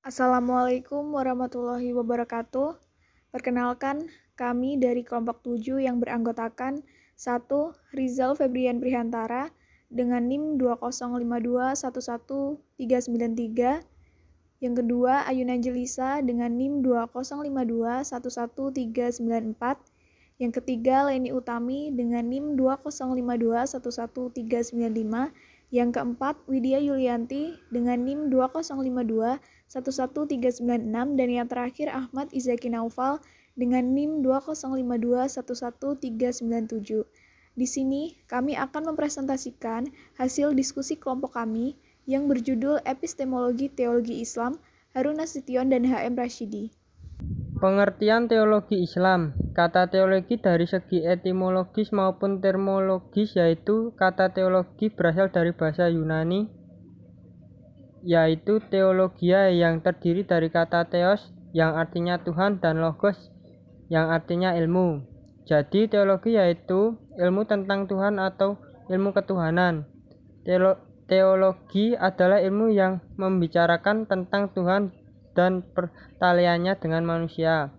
Assalamualaikum warahmatullahi wabarakatuh. Perkenalkan, kami dari kelompok 7 yang beranggotakan 1. Rizal Febrian Prihantara dengan NIM 205211393. Yang kedua, Ayuna Jelisa dengan NIM 205211394. Yang ketiga, Leni Utami dengan NIM 205211395. Yang keempat, Widya Yulianti dengan NIM 205211396. Dan yang terakhir, Ahmad Izaki Naufal dengan NIM 205211397. Di sini, kami akan mempresentasikan hasil diskusi kelompok kami yang berjudul Epistemologi Teologi Islam, Harun Nasution dan H.M. Rashidi. Pengertian teologi Islam. Kata teologi dari segi etimologis maupun termologis, yaitu kata teologi berasal dari bahasa Yunani, yaitu teologia, yang terdiri dari kata theos yang artinya Tuhan dan logos yang artinya ilmu. Jadi teologi yaitu ilmu tentang Tuhan atau ilmu ketuhanan. Teologi adalah ilmu yang membicarakan tentang Tuhan dan pertaliannya dengan manusia,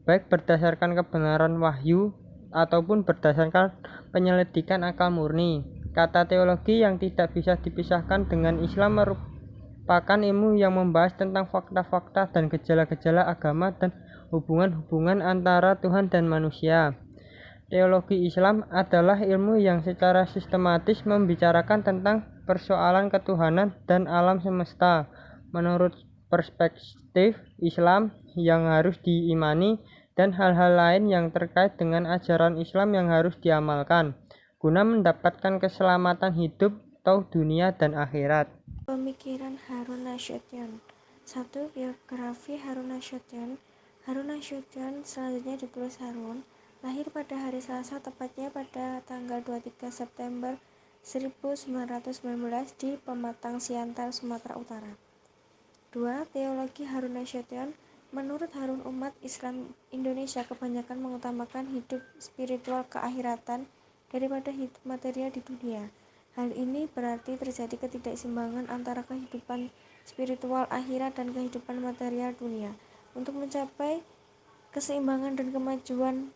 baik berdasarkan kebenaran wahyu ataupun berdasarkan penyelidikan akal murni. Kata teologi yang tidak bisa dipisahkan dengan Islam merupakan ilmu yang membahas tentang fakta-fakta dan gejala-gejala agama dan hubungan-hubungan antara Tuhan dan manusia. Teologi Islam adalah ilmu yang secara sistematis membicarakan tentang persoalan ketuhanan dan alam semesta menurut perspektif Islam yang harus diimani dan hal-hal lain yang terkait dengan ajaran Islam yang harus diamalkan guna mendapatkan keselamatan hidup atau dunia dan akhirat. Pemikiran Harun Nasution. 1. Biografi Harun Nasution. Harun Nasution, selanjutnya ditulis Harun, lahir pada hari Selasa, tepatnya pada tanggal 23 September 1919 di Pematang Siantar, Sumatera Utara. 2. Teologi Harun Nasution. Menurut Harun, umat Islam Indonesia kebanyakan mengutamakan hidup spiritual keakhiratan daripada hidup material di dunia. Hal ini berarti terjadi ketidakseimbangan antara kehidupan spiritual akhirat dan kehidupan material dunia. Untuk mencapai keseimbangan dan kemajuan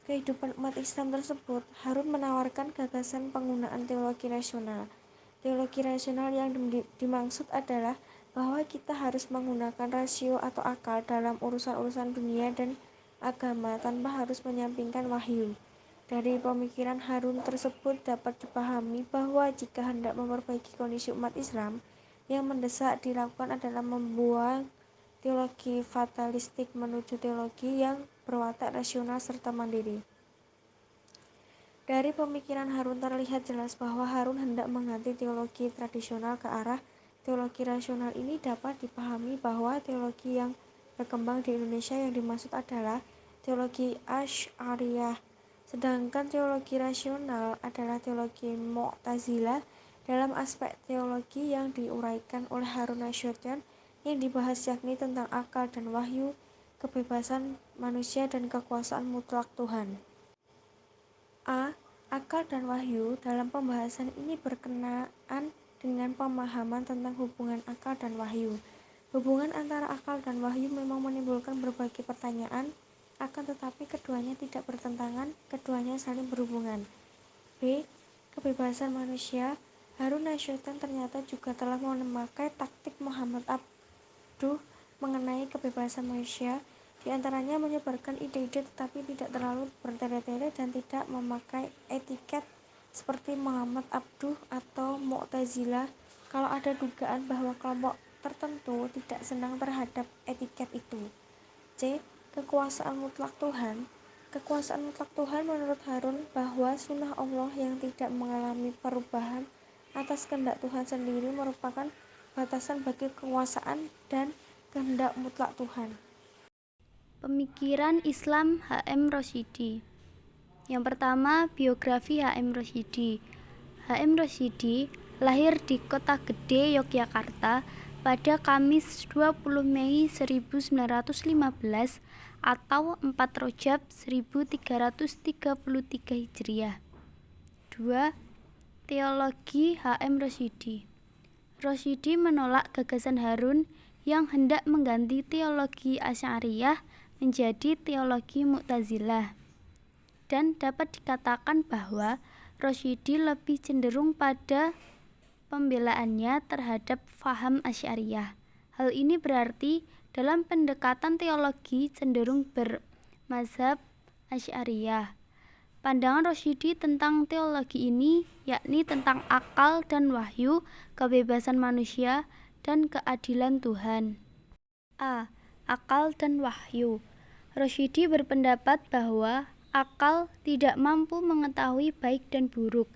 kehidupan umat Islam tersebut, Harun menawarkan gagasan penggunaan teologi rasional. Teologi rasional yang dimaksud adalah bahwa kita harus menggunakan rasio atau akal dalam urusan-urusan dunia dan agama tanpa harus menyampingkan wahyu. Dari pemikiran Harun tersebut dapat dipahami bahwa jika hendak memperbaiki kondisi umat Islam, yang mendesak dilakukan adalah membuang teologi fatalistik menuju teologi yang berwatak rasional serta mandiri. Dari pemikiran Harun terlihat jelas bahwa Harun hendak mengganti teologi tradisional ke arah teologi rasional. Ini dapat dipahami bahwa teologi yang berkembang di Indonesia yang dimaksud adalah teologi Asy'ariyah, sedangkan teologi rasional adalah teologi Mu'tazilah. Dalam aspek teologi yang diuraikan oleh Harun Nasution yang dibahas yakni tentang akal dan wahyu, kebebasan manusia dan kekuasaan mutlak Tuhan. Akal dan wahyu. Dalam pembahasan ini berkenaan dengan pemahaman tentang hubungan akal dan wahyu. Hubungan antara akal dan wahyu memang menimbulkan berbagai pertanyaan, akan tetapi keduanya tidak bertentangan, keduanya saling berhubungan. B. Kebebasan manusia. Harun Nasution ternyata juga telah memakai taktik Muhammad Abduh mengenai kebebasan manusia, di antaranya menyebarkan ide-ide tetapi tidak terlalu bertele-tele dan tidak memakai etiket seperti Muhammad Abduh atau Mu'tazilah kalau ada dugaan bahwa kelompok tertentu tidak senang terhadap etiket itu. C. Kekuasaan mutlak Tuhan. Kekuasaan mutlak Tuhan menurut Harun bahwa sunnah Allah yang tidak mengalami perubahan atas kehendak Tuhan sendiri merupakan batasan bagi kekuasaan dan kehendak mutlak Tuhan. Pemikiran Islam H.M. Rashidi. Yang pertama, biografi H.M. Rashidi. H.M. Rashidi lahir di Kota Gede, Yogyakarta pada Kamis 20 Mei 1915 atau 4 Rajab 1333 Hijriah. 2. Teologi H.M. Rashidi. Rosyidi menolak gagasan Harun yang hendak mengganti teologi Asy'ariyah menjadi teologi Mu'tazilah. Dan dapat dikatakan bahwa Rosyidi lebih cenderung pada pembelaannya terhadap faham Asy'ariyah. Hal ini berarti dalam pendekatan teologi cenderung bermazhab Asy'ariyah. Pandangan Rosyidi tentang teologi ini yakni tentang akal dan wahyu, kebebasan manusia, dan keadilan Tuhan. A. Akal dan wahyu. Rosyidi berpendapat bahwa akal tidak mampu mengetahui baik dan buruk.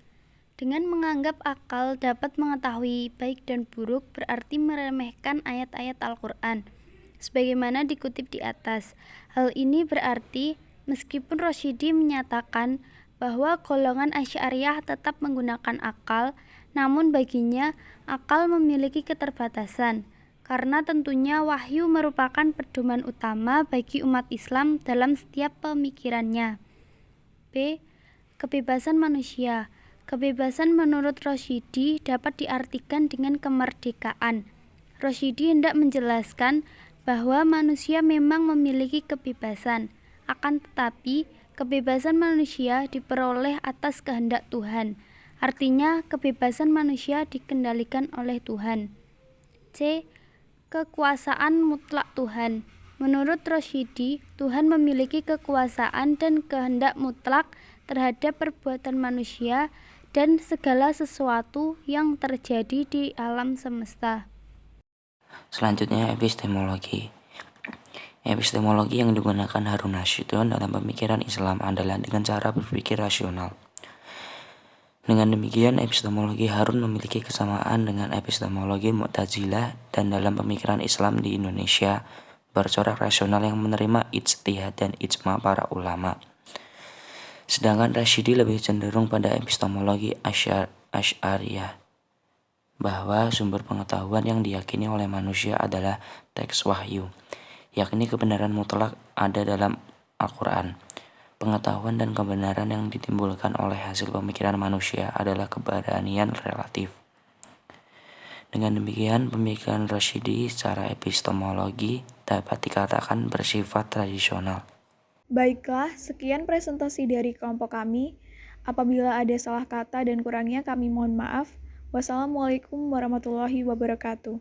Dengan menganggap akal dapat mengetahui baik dan buruk berarti meremehkan ayat-ayat Al-Quran. Sebagaimana dikutip di atas, hal ini berarti meskipun Rosyidi menyatakan bahwa golongan Asy'ariyah tetap menggunakan akal, namun baginya akal memiliki keterbatasan, karena tentunya wahyu merupakan pedoman utama bagi umat Islam dalam setiap pemikirannya. B. Kebebasan manusia. Kebebasan menurut Rosyidi dapat diartikan dengan kemerdekaan. Rosyidi hendak menjelaskan bahwa manusia memang memiliki kebebasan, akan tetapi kebebasan manusia diperoleh atas kehendak Tuhan. Artinya kebebasan manusia dikendalikan oleh Tuhan. C. Kekuasaan mutlak Tuhan. Menurut Rosyidi, Tuhan memiliki kekuasaan dan kehendak mutlak terhadap perbuatan manusia dan segala sesuatu yang terjadi di alam semesta. Selanjutnya, epistemologi. Epistemologi yang digunakan Harun Nasution dalam pemikiran Islam adalah dengan cara berpikir rasional. Dengan demikian, epistemologi Harun memiliki kesamaan dengan epistemologi Mu'tazilah, dan dalam pemikiran Islam di Indonesia bercorak rasional yang menerima ijtihad dan ijma para ulama. Sedangkan Rosyidi lebih cenderung pada epistemologi Asy'ariyah, bahwa sumber pengetahuan yang diyakini oleh manusia adalah teks wahyu, yakni kebenaran mutlak ada dalam Al-Quran. Pengetahuan dan kebenaran yang ditimbulkan oleh hasil pemikiran manusia adalah keberanian relatif. Dengan demikian, pemikiran Rosyidi secara epistemologi dapat dikatakan bersifat tradisional. Baiklah, sekian presentasi dari kelompok kami. Apabila ada salah kata dan kurangnya kami mohon maaf. Wassalamualaikum warahmatullahi wabarakatuh.